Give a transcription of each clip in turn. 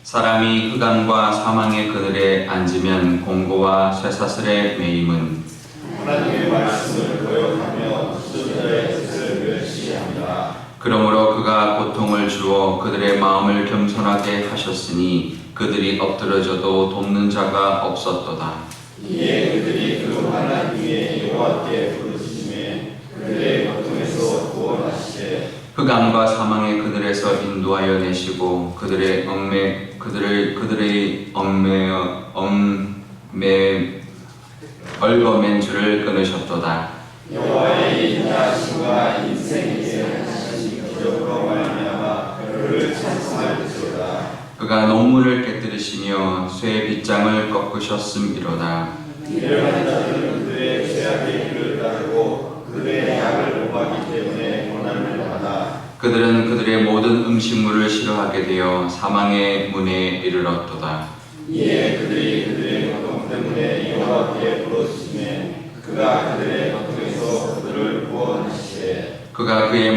사람이 흑암과 사망의 그늘에 앉으면 공고와 쇠사슬의 매임은 하나님의 말씀을 거역하며 수저자의 뜻을 멸시합니다. 그러므로 그가 고통을 주어 그들의 마음을 겸손하게 하셨으니 그들이 엎드러져도 돕는 자가 없었도다. 이에 그들이 그 하나님의 여호와께 부르짖음에 그들의 고통에서 구원하시되 흑암과 사망의 그늘에서 인도하여 내시고 그들의 얽어맨 줄을 끊으셨도다. 여호와의 인자하심과 인생에게 하신 기적으로 말미암아 그를 찬송할지어다. 그가 논문을 깨뜨리시며 쇠의 빗장을 꺾으셨음이로다. 미련한 자들은 그들의 죄악의 길을 따르고 그들의 약을 범하기 때문에 고난을 받아 그들은 그들의 모든 음식물을 싫어하게 되어 사망의 문에 이르렀도다. 이에 그들이 그들의 고통 때문에 여호와께 부르짖음에 그가 그들의 고통에서 그들을 구원하시되 그가 그의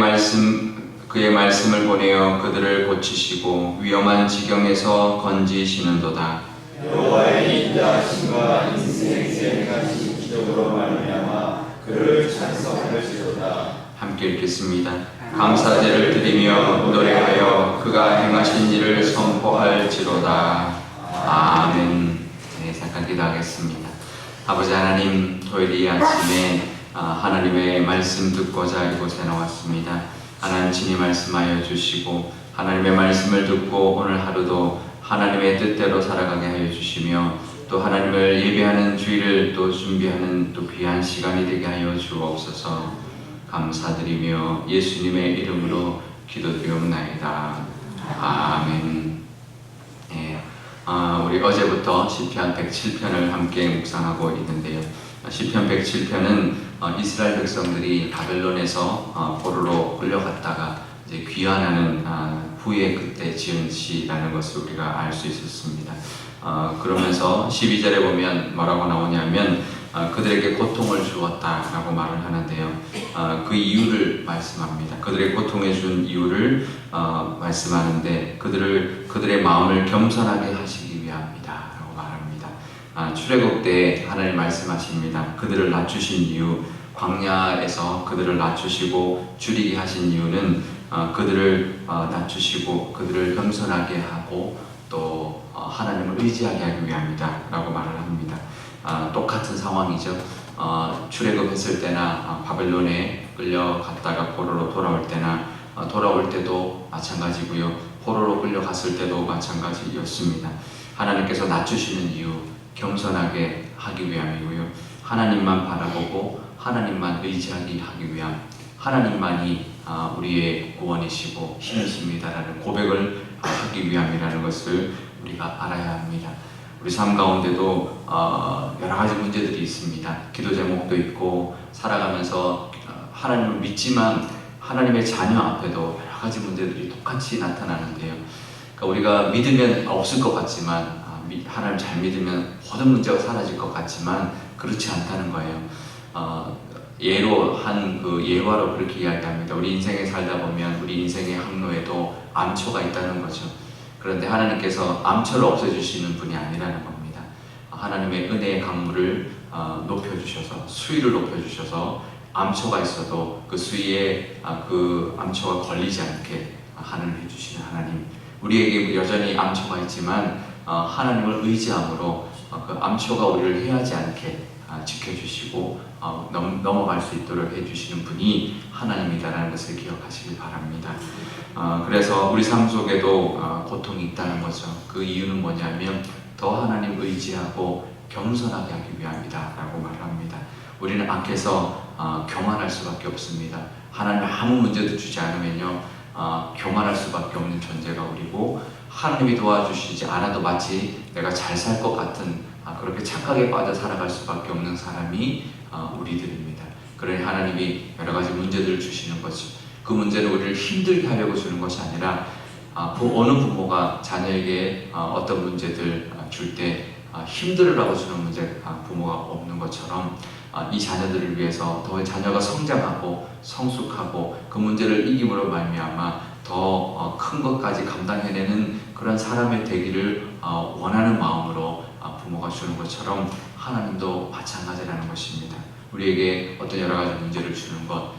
말씀을 보내어 그들을 고치시고 위험한 지경에서 건지시는도다. 여호와의 인자하심과 인생에 행하신 기적으로 말미암아 그를 찬송할지어다. 함께 읽겠습니다. 감사제를 드리며 노래하여 그가 행하신 일을 선포할지로다. 아멘. 네, 잠깐 기도하겠습니다. 아버지 하나님, 토요일 이 아침에 하나님의 말씀 듣고자 이곳에 나왔습니다. 하나님 친히 말씀하여 주시고 하나님의 말씀을 듣고 오늘 하루도 하나님의 뜻대로 살아가게 하여 주시며 또 하나님을 예배하는 주일을 또 준비하는 또 귀한 시간이 되게 하여 주옵소서. 감사드리며 예수님의 이름으로 기도드리옵나이다. 아멘. 예, 우리 어제부터 시편 107편을 함께 묵상하고 있는데요. 시편 107편은 이스라엘 백성들이 바벨론에서 포로로 끌려갔다가 이제 귀환하는 후에 그때 지은 시라는 것을 우리가 알 수 있었습니다. 그러면서 12절에 보면 뭐라고 나오냐면 그들에게 고통을 주었다라고 말을 하는데요. 그 이유를 말씀합니다. 그들의 고통에 준 이유를 말씀하는데 그들의 마음을 겸손하게 하시기 위함이다라고 말합니다. 출애굽 때 하나님 말씀하십니다. 그들을 낮추신 이유, 광야에서 그들을 낮추시고 줄이게 하신 이유는 그들을 낮추시고 그들을 겸손하게 하고 또 하나님을 의지하게 하기 위함이다라고 말을 합니다. 똑같은 상황이죠. 출애굽했을 때나 바벨론에 끌려갔다가 포로로 돌아올 때나 돌아올 때도 마찬가지고요. 포로로 끌려갔을 때도 마찬가지였습니다. 하나님께서 낮추시는 이유, 겸손하게 하기 위함이고요. 하나님만 바라보고 하나님만 의지하기 하기 위함, 하나님만이 우리의 구원이시고 힘이십니다라는 고백을 하기 위함이라는 것을 우리가 알아야 합니다. 우리 삶 가운데도 여러 가지 문제들이 있습니다. 기도 제목도 있고 살아가면서 하나님을 믿지만 하나님의 자녀 앞에도 여러 가지 문제들이 똑같이 나타나는데요. 그러니까 우리가 믿으면 없을 것 같지만 하나님 잘 믿으면 모든 문제가 사라질 것 같지만 그렇지 않다는 거예요. 예로 한 그 예화로 그렇게 이야기합니다. 우리 인생에 살다 보면 우리 인생의 항로에도 암초가 있다는 거죠. 그런데 하나님께서 암초를 없애주시는 분이 아니라는 겁니다. 하나님의 은혜의 강물을 높여주셔서 수위를 높여주셔서 암초가 있어도 그 수위에 그 암초가 걸리지 않게 하늘을 해주시는 하나님. 우리에게 여전히 암초가 있지만 하나님을 의지함으로 그 암초가 우리를 해하지 않게 지켜주시고 넘어갈 수 있도록 해주시는 분이 하나님이다라는 것을 기억하시길 바랍니다. 그래서 우리 삶 속에도 고통이 있다는 거죠. 그 이유는 뭐냐면 더 하나님 의지하고 겸손하게 하기 위함이다 라고 말합니다. 우리는 악해서 교만할 수밖에 없습니다. 하나님 아무 문제도 주지 않으면요 교만할 수밖에 없는 존재가 우리고 하나님이 도와주시지 않아도 마치 내가 잘 살 것 같은 그렇게 착각에 빠져 살아갈 수밖에 없는 사람이 우리들입니다. 그러니 하나님이 여러 가지 문제들을 주시는 거죠. 그 문제는 우리를 힘들게 하려고 주는 것이 아니라 어느 부모가 자녀에게 어떤 문제들 줄 때 힘들으라고 주는 문제 부모가 없는 것처럼 이 자녀들을 위해서 더 자녀가 성장하고 성숙하고 그 문제를 이김으로 말미암아 더 큰 것까지 감당해내는 그런 사람의 되기를 원하는 마음으로 부모가 주는 것처럼 하나님도 마찬가지라는 것입니다. 우리에게 어떤 여러 가지 문제를 주는 것,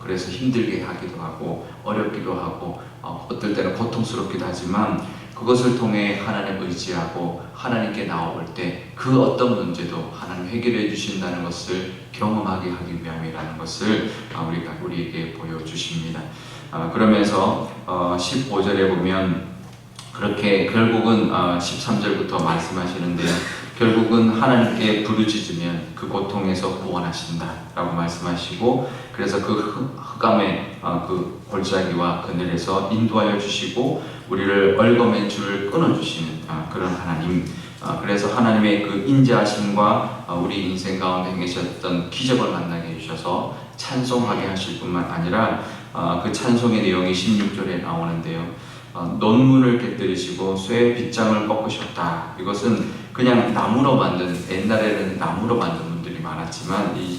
그래서 힘들게 하기도 하고 어렵기도 하고 어떨 때는 고통스럽기도 하지만 그것을 통해 하나님 의지하고 하나님께 나올 때 그 어떤 문제도 하나님 해결해 주신다는 것을 경험하게 하기 위함이라는 것을 우리에게 보여주십니다. 그러면서 15절에 보면 그렇게 결국은 13절부터 말씀하시는데요. 결국은 하나님께 부르짖으면 그 고통에서 구원하신다 라고 말씀하시고, 그래서 그 흑암의 그 골짜기와 그늘에서 인도하여 주시고 우리를 얼거맨 줄을 끊어주시는 그런 하나님, 그래서 하나님의 그 인자하심과 우리 인생 가운데 행하셨던 기적을 만나게 해주셔서 찬송하게 하실 뿐만 아니라 그 찬송의 내용이 16절에 나오는데요. 논문을 깨뜨리시고 쇠의 빗장을 꺾으셨다. 이것은 그냥 나무로 만든, 옛날에는 나무로 만든 문들이 많았지만 이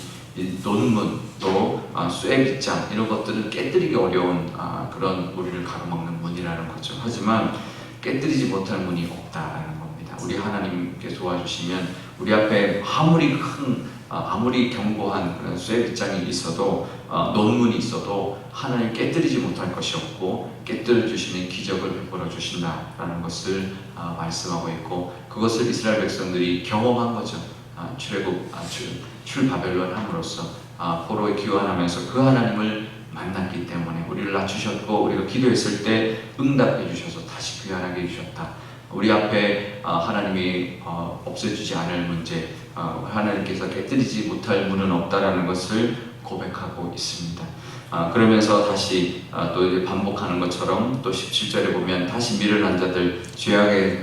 논문 또 쇠 빗장 이런 것들은 깨뜨리기 어려운 그런 우리를 가로막는 문이라는 거죠. 하지만 깨뜨리지 못할 문이 없다라는 겁니다. 우리 하나님께 도와주시면 우리 앞에 아무리 견고한 그런 쇠 빗장이 있어도 논문이 있어도 하나님 깨뜨리지 못할 것이 없고 깨뜨려 주시는 기적을 베풀어 주신다라는 것을 말씀하고 있고, 그것을 이스라엘 백성들이 경험한 거죠. 출바벨론 함으로써 포로에 귀환하면서 그 하나님을 만났기 때문에 우리를 낮추셨고, 우리가 기도했을 때 응답해 주셔서 다시 귀환하게 해주셨다. 우리 앞에 하나님이 없애주지 않을 문제, 하나님께서 깨뜨리지 못할 문은 없다라는 것을 고백하고 있습니다. 그러면서 다시 또 이제 반복하는 것처럼 또 17절에 보면 다시 미련한 자들, 죄악을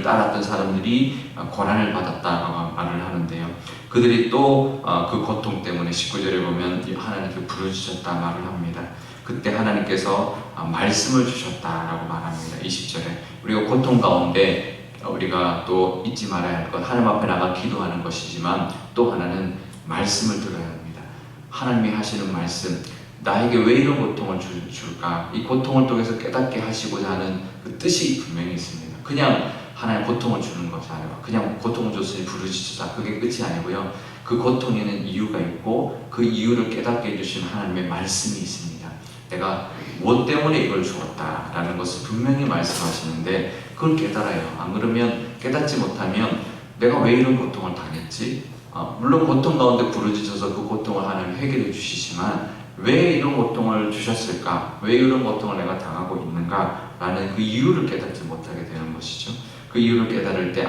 따랐던 사람들이 고난을 받았다라고 말을 하는데요. 그들이 또 그 고통 때문에 19절에 보면 하나님께 부르짖었다 말을 합니다. 그때 하나님께서 말씀을 주셨다라고 말합니다. 20절에 우리가 고통 가운데 우리가 또 잊지 말아야 할 것, 하나님 앞에 나가 기도하는 것이지만 또 하나는 말씀을 들어야 합니다. 하나님이 하시는 말씀, 나에게 왜 이런 고통을 줄까? 이 고통을 통해서 깨닫게 하시고자 하는 그 뜻이 분명히 있습니다. 그냥 하나님 고통을 주는 것이 아니라 그냥 고통을 줬으니 부르짖으자, 그게 끝이 아니고요. 그 고통에는 이유가 있고 그 이유를 깨닫게 해주신 하나님의 말씀이 있습니다. 내가 무엇 때문에 이걸 주었다라는 것을 분명히 말씀하시는데 그걸 깨달아요. 안 그러면, 깨닫지 못하면 내가 왜 이런 고통을 당했지? 물론 고통 가운데 부르짖어서 그 고통을 하나님 해결해 주시지만 왜 이런 고통을 주셨을까? 왜 이런 고통을 내가 당하고 있는가? 라는 그 이유를 깨닫지 못하게 되는 것이죠. 그 이유를 깨달을 때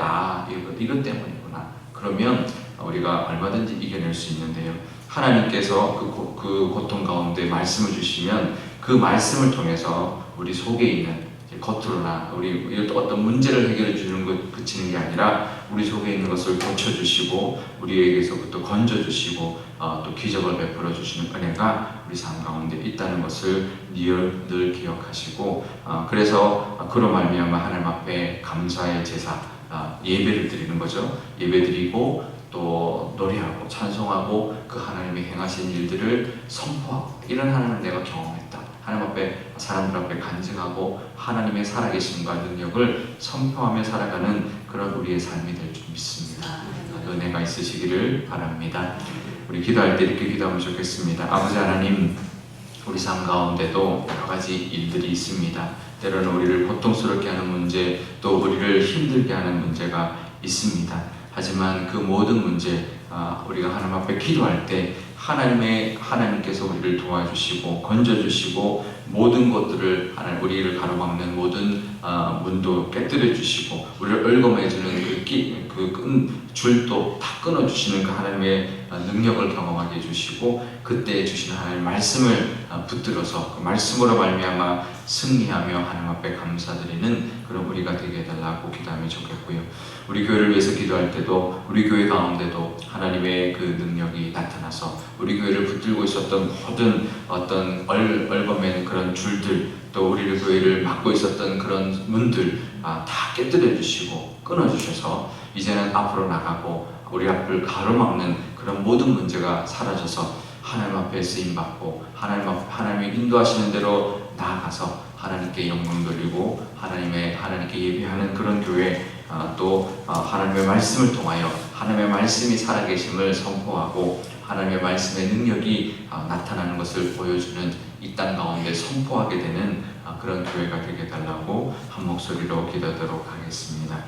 이것 때문이구나. 그러면 우리가 얼마든지 이겨낼 수 있는데요. 하나님께서 그 고통 가운데 말씀을 주시면 그 말씀을 통해서 우리 속에 있는 겉으로나 우리 어떤 문제를 해결해 주는 것 그치는 게 아니라 우리 속에 있는 것을 고쳐주시고 우리에게서부터 건져주시고 또 기적을 베풀어 주시는 은혜가 우리 삶 가운데 있다는 것을 늘 기억하시고, 그래서 그로 말미암아 하나님 앞에 감사의 제사, 예배를 드리는 거죠. 예배드리고 또 노래하고 찬송하고 그 하나님이 행하신 일들을 선포하고, 이런 하나님을 내가 경험했다. 하나님 앞에, 사람들 앞에 간증하고 하나님의 살아계심과 능력을 선포하며 살아가는 그런 우리의 삶이 될 줄 믿습니다. 은혜가 있으시기를 바랍니다. 우리 기도할 때 이렇게 기도하면 좋겠습니다. 아버지 하나님, 우리 삶 가운데도 여러 가지 일들이 있습니다. 때로는 우리를 고통스럽게 하는 문제, 또 우리를 힘들게 하는 문제가 있습니다. 하지만 그 모든 문제, 우리가 하나님 앞에 기도할 때 하나님께서 우리를 도와주시고 건져주시고 모든 것들을 우리를 가로막는 모든 문도 깨뜨려 주시고 우리를 얽어매주는 그 줄도 다 끊어주시는 그 하나님의 능력을 경험하게 해주시고, 그때 주시는 하나님의 말씀을 붙들어서 그 말씀으로 말미암아 승리하며 하나님 앞에 감사드리는 그런 우리가 되게 해달라고 기도하면 좋겠고요. 우리 교회를 위해서 기도할 때도 우리 교회 가운데도 하나님의 그 능력이 나타나서 우리 교회를 붙들고 있었던 모든 어떤 얽어맨 그런 줄들, 또 우리 교회를 막고 있었던 그런 문들 다 깨뜨려 주시고 끊어 주셔서 이제는 앞으로 나가고 우리 앞을 가로막는 그런 모든 문제가 사라져서 하나님 앞에 쓰임받고 하나님이 인도하시는 대로 나아가서 하나님께 영광 돌리고 하나님께 예배하는 그런 교회, 또 하나님의 말씀을 통하여 하나님의 말씀이 살아계심을 선포하고 하나님의 말씀의 능력이 나타나는 것을 보여주는 이 땅 가운데 선포하게 되는 그런 교회가 되게 달라고 한 목소리로 기도하도록 하겠습니다.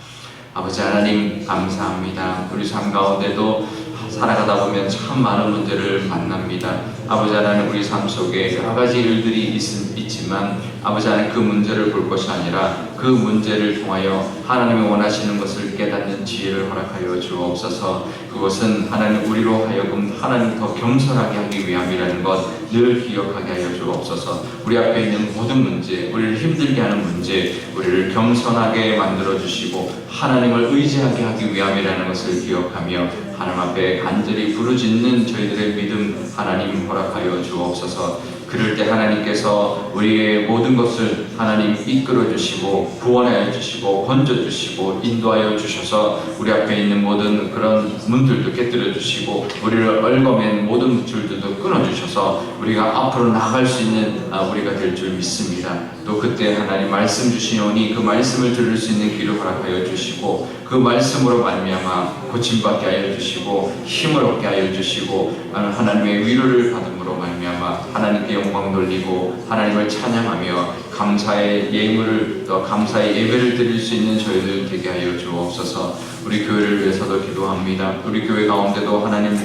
아버지 하나님 감사합니다. 우리 삶 가운데도 살아가다 보면 참 많은 문제를 만납니다. 아버지 하나님, 우리 삶 속에 여러 가지 일들이 있지만 아버지 하나님, 그 문제를 볼 것이 아니라 그 문제를 통하여 하나님이 원하시는 것을 깨닫는 지혜를 허락하여 주옵소서. 그것은 하나님 우리로 하여금 하나님 더 겸손하게 하기 위함이라는 것 늘 기억하게 하여 주옵소서. 우리 앞에 있는 모든 문제, 우리를 힘들게 하는 문제, 우리를 겸손하게 만들어 주시고 하나님을 의지하게 하기 위함이라는 것을 기억하며 하나님 앞에 간절히 부르짖는 저희들의 믿음 하나님 허락하여 주옵소서. 그럴 때 하나님께서 우리의 모든 것을 하나님 이끌어 주시고 구원하여 주시고 건져 주시고 인도하여 주셔서 우리 앞에 있는 모든 그런 문들도 깨뜨려 주시고 우리를 얽어맨 모든 줄들도 끊어 주셔서 우리가 앞으로 나아갈 수 있는 우리가 될 줄 믿습니다. 또 그때 하나님 말씀 주시오니 그 말씀을 들을 수 있는 귀를 허락하여 주시고 그 말씀으로 말미암아 고침받게 하여 주시고 힘을 얻게 하여 주시고 하나님의 위로를 받음으로 말미암아 하나님께 영광 돌리고 하나님을 찬양하며 감사의 예물을 또 감사의 예배를 드릴 수 있는 저희들 되게 하여 주옵소서. 우리 교회를 위해서도 기도합니다. 우리 교회 가운데도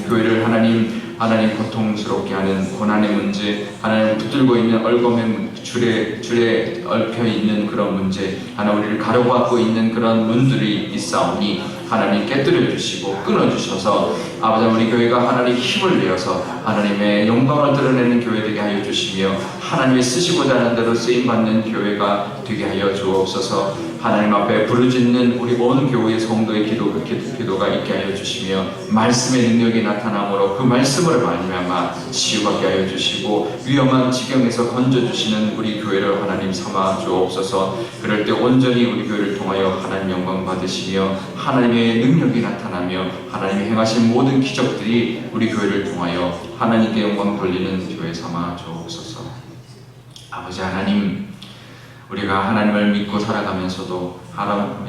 교회를 하나님 고통스럽게 하는 고난의 문제, 하나님 붙들고 있는 얽어맨 줄에 얽혀 있는 그런 문제, 하나님 우리를 가로막고 있는 그런 문들이 있사오니 하나님 깨뜨려 주시고 끊어 주셔서 아버지 우리 교회가 하나님 힘을 내어서 하나님의 영광을 드러내는 교회 되게 하여 주시며 하나님이 쓰시고자 하는 대로 쓰임 받는 교회가 되게 하여 주옵소서. 하나님 앞에 부르짖는 우리 온 교회의 성도의 기도가 있게 하여 주시며 말씀의 능력이 나타나므로 그 말씀으로 말미암아 치유받게 하여 주시고 위험한 지경에서 건져주시는 우리 교회를 하나님 삼아 주옵소서. 그럴 때 온전히 우리 교회를 통하여 하나님 영광 받으시며 하나님의 능력이 나타나며 하나님이 행하신 모든 기적들이 우리 교회를 통하여 하나님께 영광 돌리는 교회 삼아 주옵소서. 아버지 하나님, 우리가 하나님을 믿고 살아가면서도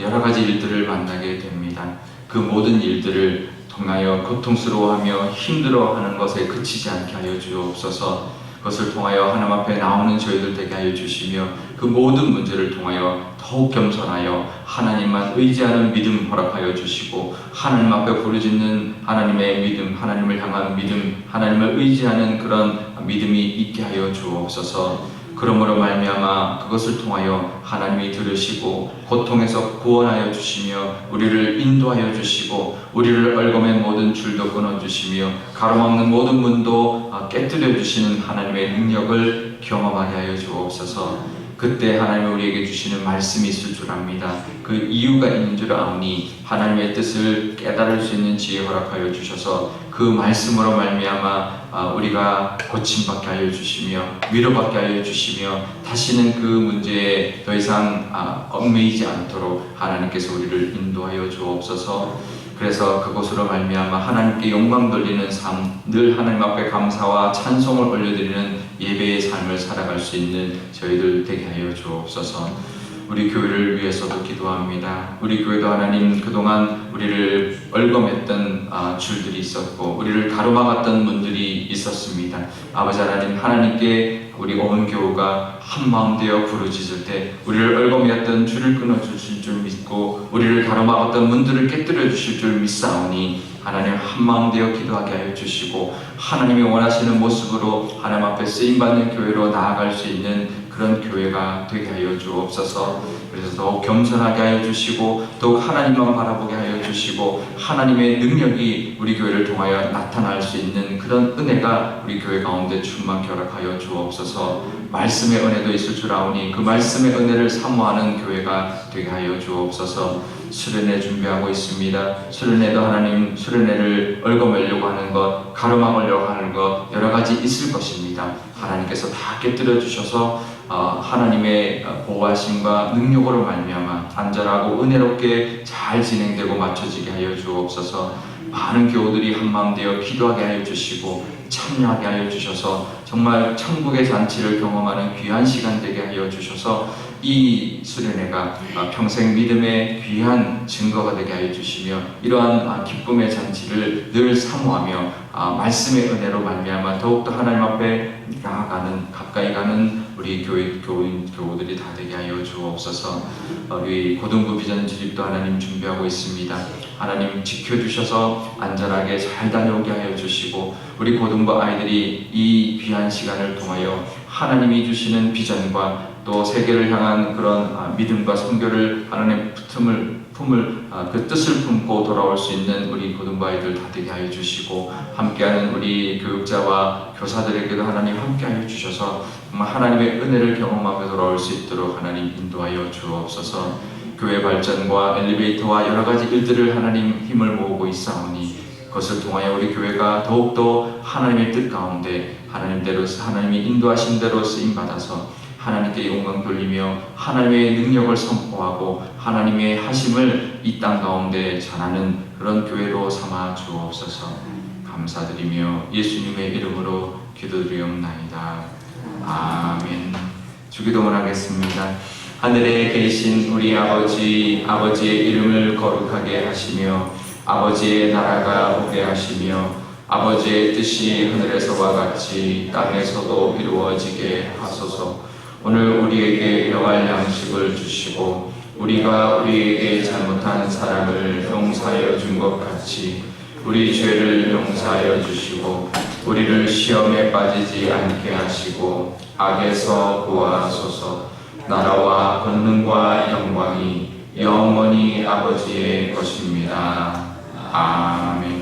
여러 가지 일들을 만나게 됩니다. 그 모든 일들을 통하여 고통스러워하며 힘들어하는 것에 그치지 않게 하여 주옵소서. 그것을 통하여 하나님 앞에 나오는 저희들 되게 하여 주시며 그 모든 문제를 통하여 더욱 겸손하여 하나님만 의지하는 믿음 허락하여 주시고 하나님 앞에 부르짖는 하나님의 믿음, 하나님을 향한 믿음, 하나님을 의지하는 그런 믿음이 있게 하여 주옵소서. 그러므로 말미암아 그것을 통하여 하나님이 들으시고 고통에서 구원하여 주시며 우리를 인도하여 주시고 우리를 얽어맨 모든 줄도 끊어주시며 가로막는 모든 문도 깨뜨려 주시는 하나님의 능력을 경험하게 하여 주옵소서. 그때 하나님이 우리에게 주시는 말씀이 있을 줄 압니다. 그 이유가 있는 줄 아오니 하나님의 뜻을 깨달을 수 있는 지혜 허락하여 주셔서 그 말씀으로 말미암아 우리가 고침받게 하여 주시며 위로받게 하여 주시며 다시는 그 문제에 더 이상 얽매이지 않도록 하나님께서 우리를 인도하여 주옵소서. 그래서 그것으로 말미암아 하나님께 영광 돌리는 삶, 늘 하나님 앞에 감사와 찬송을 올려드리는 예배의 삶을 살아갈 수 있는 저희들 되게 하여 주옵소서. 우리 교회를 위해서도 기도합니다. 우리 교회도 하나님 그동안 우리를 얽어맸던 줄들이 있었고 우리를 가로막았던 문들이 있었습니다. 아버지 하나님, 하나님께 우리 온 교우가 한마음 되어 부르짖을 때 우리를 얽어매었던 줄을 끊어주실 줄 믿고 우리를 가로막았던 문들을 깨뜨려 주실 줄 믿사오니 하나님 한마음 되어 기도하게 하여 주시고 하나님이 원하시는 모습으로 하나님 앞에 쓰임받는 교회로 나아갈 수 있는 그런 교회가 되게 하여 주옵소서. 그래서 더욱 겸손하게 하여 주시고 더욱 하나님만 바라보게 하여 주시고 하나님의 능력이 우리 교회를 통하여 나타날 수 있는 그런 은혜가 우리 교회 가운데 충만케 허락하여 주옵소서. 말씀의 은혜도 있을 줄 아오니 그 말씀의 은혜를 사모하는 교회가 되게 하여 주옵소서. 수련회 준비하고 있습니다. 수련회도 하나님 수련회를 얽어매려고 하는 것, 가로막으려고 하는 것 여러 가지 있을 것입니다. 하나님께서 다 깨뜨려 주셔서 하나님의 보호하심과 능력으로 말미암아 안전하고 은혜롭게 잘 진행되고 맞춰지게 하여 주옵소서. 많은 교우들이 한마음 되어 기도하게 하여 주시고 참여하게 하여 주셔서 정말 천국의 잔치를 경험하는 귀한 시간 되게 하여 주셔서 이 수련회가 평생 믿음의 귀한 증거가 되게 하여 주시며 이러한 기쁨의 잔치를 늘 사모하며 말씀의 은혜로 말미암아 더욱더 하나님 앞에 나아가는 가까이 가는 우리 교우들이 다 되게 하여 주옵소서. 우리 고등부 비전 진입도 하나님 준비하고 있습니다. 하나님 지켜주셔서 안전하게 잘 다녀오게 하여 주시고 우리 고등부 아이들이 이 귀한 시간을 통하여 하나님이 주시는 비전과 또 세계를 향한 그런 믿음과 선교를 하나님 품을 그 뜻을 품고 돌아올 수 있는 우리 고등부 아이들 다 되게 하여 주시고 함께하는 우리 교육자와 교사들에게도 하나님 함께하여 주셔서 정말 하나님의 은혜를 경험하며 돌아올 수 있도록 하나님 인도하여 주옵소서. 교회 발전과 엘리베이터와 여러 가지 일들을 하나님 힘을 모으고 있사오니 그것을 통하여 우리 교회가 더욱더 하나님의 뜻 가운데 하나님이 인도하신 대로 쓰임받아서 하나님께 영광 돌리며 하나님의 능력을 선포하고 하나님의 하심을 이 땅 가운데 전하는 그런 교회로 삼아 주옵소서. 감사드리며 예수님의 이름으로 기도드리옵나이다. 아멘. 주기도문 하겠습니다. 하늘에 계신 우리 아버지의 이름을 거룩하게 하시며 아버지의 나라가 오게 하시며 아버지의 뜻이 하늘에서와 같이 땅에서도 이루어지게 하소서. 오늘 우리에게 일용할 양식을 주시고 우리가 우리에게 잘못한 사람을 용서하여 준 것 같이 우리 죄를 용서하여 주시고 우리를 시험에 빠지지 않게 하시고 악에서 구하소서. 나라와 권능과 영광이 영원히 아버지의 것입니다. 아멘.